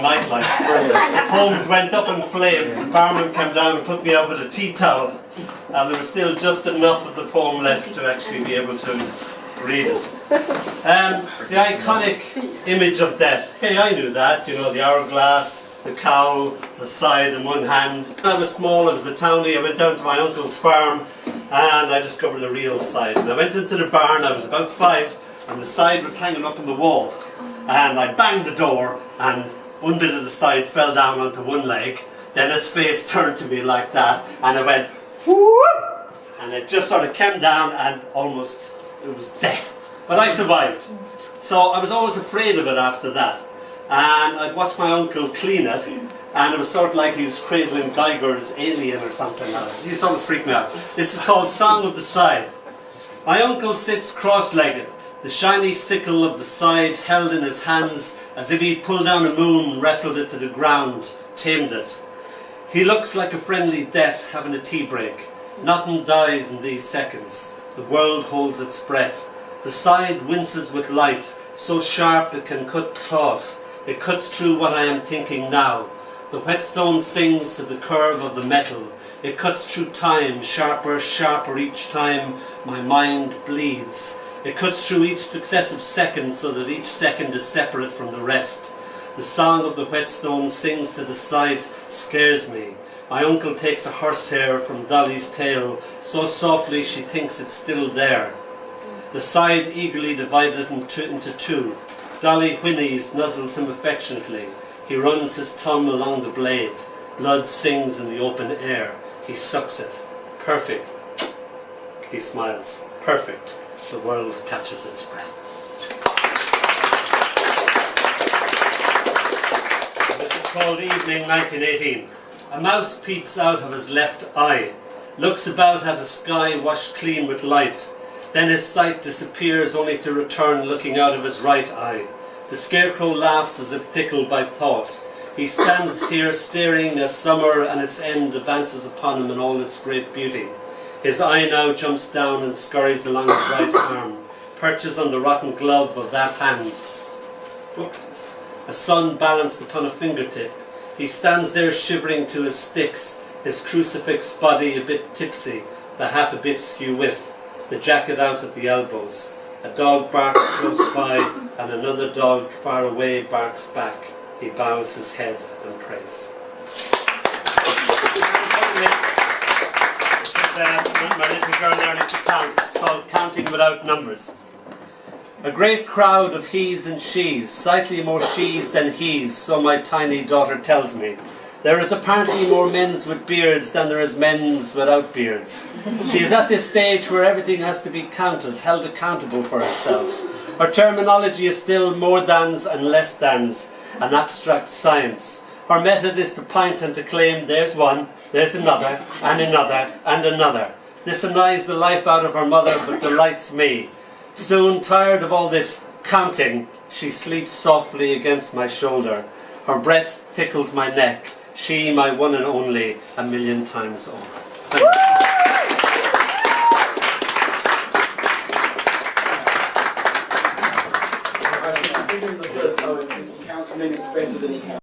nightlife. The poems went up in flames. The barman came down and put me out with a tea towel, and there was still just enough of the poem left to actually be able to read it. The iconic image of death. Hey, I knew that, you know, the hourglass, the cow, the scythe in one hand. When I was small, I was a townie. I went down to my uncle's farm and I discovered the real scythe. And I went into the barn, I was about 5, and the scythe was hanging up on the wall. And I banged the door and one bit of the scythe fell down onto one leg. Then his face turned to me like that and I went, whoop! And it just sort of came down and almost, it was death. But I survived. So I was always afraid of it after that. And I'd watch my uncle clean it, and it was sort of like he was cradling Geiger's Alien or something like that. It used to always freak me out. This is called Song of the Scythe. My uncle sits cross-legged, the shiny sickle of the scythe held in his hands as if he'd pulled down a moon, wrestled it to the ground, tamed it. He looks like a friendly death having a tea break. Nothing dies in these seconds. The world holds its breath. The scythe winces with light, so sharp it can cut cloth. It cuts through what I am thinking now. The whetstone sings to the curve of the metal. It cuts through time, sharper, sharper each time my mind bleeds. It cuts through each successive second so that each second is separate from the rest. The song of the whetstone sings to the scythe scares me. My uncle takes a horsehair from Dolly's tail so softly she thinks it's still there. The scythe eagerly divides it into two. Dolly whinnies, nuzzles him affectionately. He runs his tongue along the blade. Blood sings in the open air. He sucks it. Perfect. He smiles. Perfect. The world catches its breath. This is called Evening 1918. A mouse peeps out of his left eye, looks about at a sky washed clean with light. Then his sight disappears only to return looking out of his right eye. The scarecrow laughs as if tickled by thought. He stands here staring as summer and its end advances upon him in all its great beauty. His eye now jumps down and scurries along his right arm, perches on the rotten glove of that hand. A sun balanced upon a fingertip. He stands there shivering to his sticks, his crucifix body a bit tipsy, the hat a bit skew-whiff, the jacket out at the elbows. A dog barks close by and another dog far away barks back. He bows his head and prays. My little girl learning to count. It's called Counting Without Numbers. A great crowd of he's and she's, slightly more she's than he's, so my tiny daughter tells me. There is apparently more men's with beards than there is men's without beards. She is at this stage where everything has to be counted, held accountable for itself. Her terminology is still more thans and less thans, an abstract science. Her method is to point and to claim there's one, there's another, and another, and another. This annoys the life out of her mother but delights me. Soon, tired of all this counting, she sleeps softly against my shoulder. Her breath tickles my neck. She, my one and only, 1,000,000 times over. Counts minutes better than he counts.